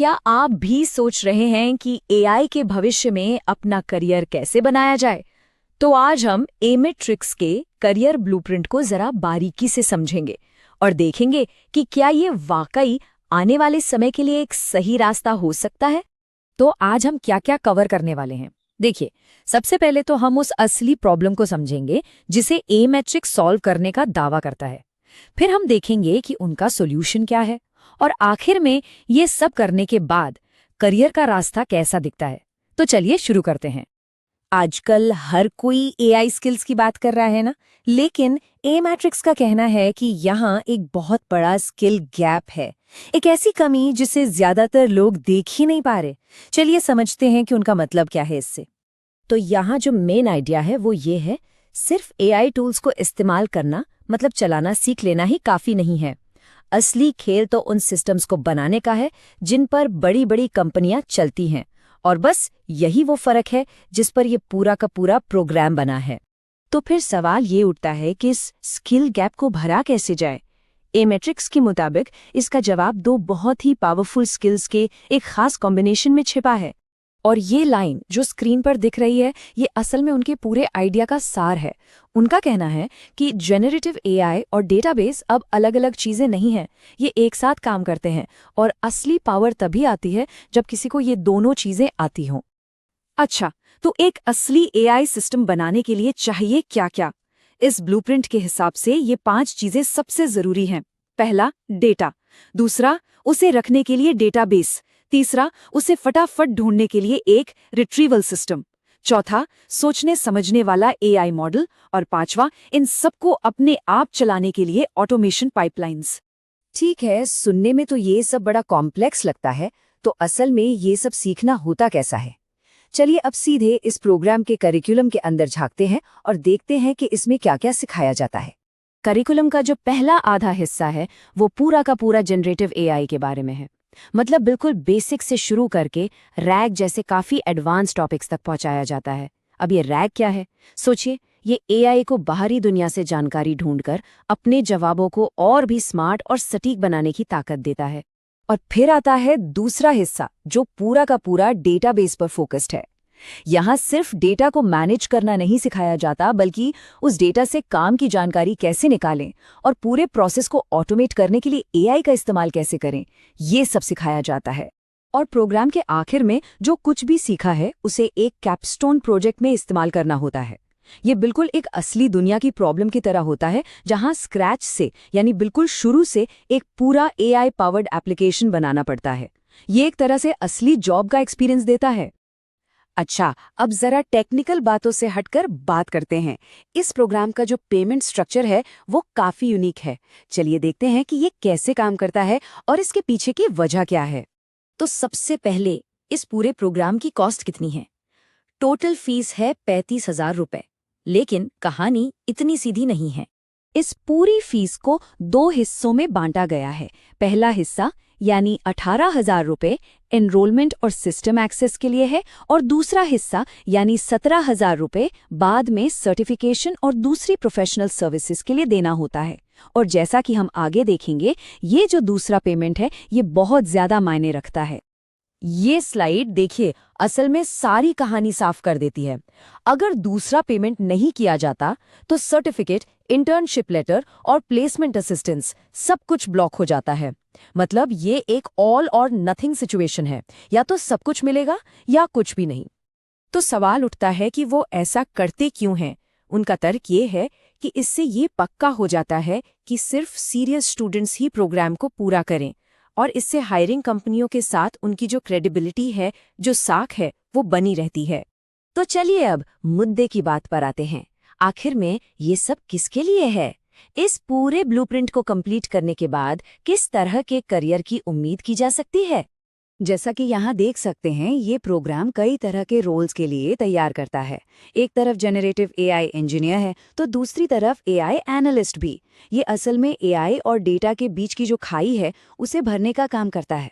क्या आप भी सोच रहे हैं कि एआई के भविष्य में अपना करियर कैसे बनाया जाए? तो आज हम एमेट्रिक्स के करियर ब्लूप्रिंट को जरा बारीकी से समझेंगे और देखेंगे कि क्या ये वाकई आने वाले समय के लिए एक सही रास्ता हो सकता है। तो आज हम क्या क्या कवर करने वाले हैं? देखिए, सबसे पहले तो हम उस असली प्रॉब्लम को समझेंगे जिसे ए मैट्रिक्स सॉल्व करने का दावा करता है। फिर हम देखेंगे कि उनका सॉल्यूशन क्या है और आखिर में ये सब करने के बाद करियर का रास्ता कैसा दिखता है। तो चलिए शुरू करते हैं। आजकल हर कोई एआई स्किल्स की बात कर रहा है ना, लेकिन ए मैट्रिक्स का कहना है कि यहाँ एक बहुत बड़ा स्किल गैप है, एक ऐसी कमी जिसे ज्यादातर लोग देख ही नहीं पा रहे। चलिए समझते हैं कि उनका मतलब क्या है इससे। तो यहाँ जो मेन आइडिया है वो ये है, सिर्फ एआई टूल्स को इस्तेमाल करना मतलब चलाना सीख लेना ही काफी नहीं है। असली खेल तो उन सिस्टम्स को बनाने का है जिन पर बड़ी बड़ी कंपनियां चलती हैं, और बस यही वो फर्क है जिस पर ये पूरा का पूरा प्रोग्राम बना है। तो फिर सवाल ये उठता है कि इस स्किल गैप को भरा कैसे जाए। ए मैट्रिक्स के मुताबिक इसका जवाब दो बहुत ही पावरफुल स्किल्स के एक खास कॉम्बिनेशन में छिपा है। और ये लाइन जो स्क्रीन पर दिख रही है, ये असल में उनके पूरे आइडिया का सार है। उनका कहना है कि जेनरेटिव एआई और डेटाबेस अब अलग अलग चीजें नहीं हैं, ये एक साथ काम करते हैं, और असली पावर तभी आती है जब किसी को ये दोनों चीजें आती हों। अच्छा, तो एक असली एआई सिस्टम बनाने के लिए चाहिए क्या-क्या? इस ब्लूप्रिंट के हिसाब से ये 5 चीजें सबसे जरूरी हैं। पहला, डेटा। दूसरा, उसे रखने के लिए डेटाबेस। तीसरा, उसे फटाफट ढूंढने के लिए एक रिट्रीवल सिस्टम। चौथा, सोचने समझने वाला एआई मॉडल। और पांचवा, इन सबको अपने आप चलाने के लिए ऑटोमेशन पाइपलाइंस। ठीक है, सुनने में तो ये सब बड़ा कॉम्प्लेक्स लगता है, तो असल में ये सब सीखना होता कैसा है? चलिए अब सीधे इस प्रोग्राम के करिकुलम के अंदर झांकते हैं और देखते हैं कि इसमें क्या क्या सिखाया जाता है। करिकुलम का जो पहला आधा हिस्सा है वो पूरा का पूरा जनरेटिव एआई के बारे में है। मतलब बिल्कुल बेसिक से शुरू करके रैग जैसे काफी एडवांस टॉपिक्स तक पहुंचाया जाता है। अब ये रैग क्या है? सोचिए, ये एआई को बाहरी दुनिया से जानकारी ढूंढकर अपने जवाबों को और भी स्मार्ट और सटीक बनाने की ताकत देता है। और फिर आता है दूसरा हिस्सा जो पूरा का पूरा डेटाबेस पर फोकस्ड है। यहाँ सिर्फ डेटा को मैनेज करना नहीं सिखाया जाता, बल्कि उस डेटा से काम की जानकारी कैसे निकालें और पूरे प्रोसेस को ऑटोमेट करने के लिए एआई का इस्तेमाल कैसे करें, ये सब सिखाया जाता है। और प्रोग्राम के आखिर में जो कुछ भी सीखा है उसे एक कैपस्टोन प्रोजेक्ट में इस्तेमाल करना होता है। ये बिल्कुल एक असली दुनिया की प्रॉब्लम की तरह होता है, जहां स्क्रैच से यानी बिल्कुल शुरू से एक पूरा एआई पावर्ड एप्लीकेशन बनाना पड़ता है। ये एक तरह से असली जॉब का एक्सपीरियंस देता है। अच्छा, अब जरा टेक्निकल बातों से हटकर बात करते हैं। इस प्रोग्राम का जो पेमेंट स्ट्रक्चर है वो काफी यूनिक है। चलिए देखते हैं कि ये कैसे काम करता है और इसके पीछे की वजह क्या है। तो सबसे पहले इस पूरे प्रोग्राम की कॉस्ट कितनी है? टोटल फीस है 35,000 रुपए। लेकिन कहानी इतनी सीधी नहीं है। इस पूरी फीस को 2 हिस्सों में बांटा गया है। पहला हिस्सा यानी 18,000 रुपए एनरोलमेंट और सिस्टम एक्सेस के लिए है, और दूसरा हिस्सा यानी 17,000 रुपए बाद में सर्टिफिकेशन और दूसरी प्रोफेशनल सर्विसेज के लिए देना होता है। और जैसा कि हम आगे देखेंगे, ये जो दूसरा पेमेंट है ये बहुत ज्यादा मायने रखता है। ये स्लाइड देखिए, असल में सारी कहानी साफ कर देती है। अगर दूसरा पेमेंट नहीं किया जाता तो सर्टिफिकेट, इंटर्नशिप लेटर और प्लेसमेंट असिस्टेंस सब कुछ ब्लॉक हो जाता है। मतलब ये एक ऑल और नथिंग सिचुएशन है, या तो सब कुछ मिलेगा या कुछ भी नहीं। तो सवाल उठता है कि वो ऐसा करते क्यों हैं? उनका तर्क ये है कि इससे ये पक्का हो जाता है कि सिर्फ सीरियस स्टूडेंट्स ही प्रोग्राम को पूरा करें, और इससे हायरिंग कंपनियों के साथ उनकी जो क्रेडिबिलिटी है, जो साख है, वो बनी रहती है। तो चलिए अब मुद्दे की बात पर आते हैं। आखिर में ये सब किसके लिए है? इस पूरे ब्लूप्रिंट को कंप्लीट करने के बाद किस तरह के करियर की उम्मीद की जा सकती है? जैसा कि यहाँ देख सकते हैं, ये प्रोग्राम कई तरह के रोल्स के लिए तैयार करता है। एक तरफ जेनरेटिव एआई इंजीनियर है, तो दूसरी तरफ एआई एनालिस्ट भी। ये असल में एआई और डेटा के बीच की जो खाई है उसे भरने का काम करता है।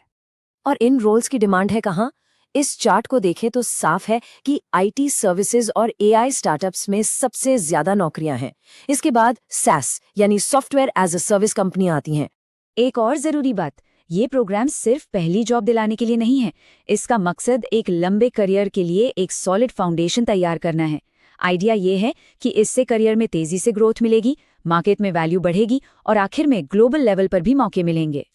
और इन रोल्स की डिमांड है कहाँ? इस चार्ट को देखें तो साफ है कि आईटी सर्विसेज और एआई स्टार्टअप्स में सबसे ज्यादा नौकरियां हैं। इसके बाद SaaS यानी सॉफ्टवेयर एज अ सर्विस कंपनियां आती हैं। एक और जरूरी बात, ये प्रोग्राम सिर्फ पहली जॉब दिलाने के लिए नहीं है। इसका मकसद एक लंबे करियर के लिए एक सॉलिड फाउंडेशन तैयार करना है। आइडिया ये है कि इससे करियर में तेजी से ग्रोथ मिलेगी, मार्केट में वैल्यू बढ़ेगी और आखिर में ग्लोबल लेवल पर भी मौके मिलेंगे।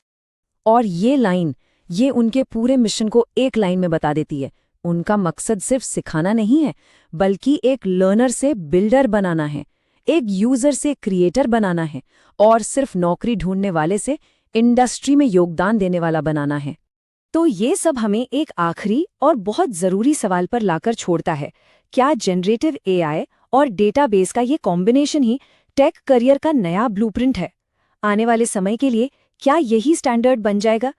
और ये उनके पूरे मिशन को एक लाइन में बता देती है। उनका मकसद सिर्फ सिखाना नहीं है, बल्कि एक लर्नर से बिल्डर बनाना है, एक यूजर से क्रिएटर बनाना है और सिर्फ नौकरी ढूंढने वाले से इंडस्ट्री में योगदान देने वाला बनाना है। तो ये सब हमें एक आखिरी और बहुत ज़रूरी सवाल पर लाकर छोड़ता है, क्या जनरेटिव एआई और डेटाबेस का ये कॉम्बिनेशन ही टेक करियर का नया ब्लूप्रिंट है? आने वाले समय के लिए क्या यही स्टैंडर्ड बन जाएगा?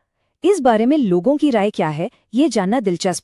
इस बारे में लोगों की राय क्या है, ये जानना दिलचस्प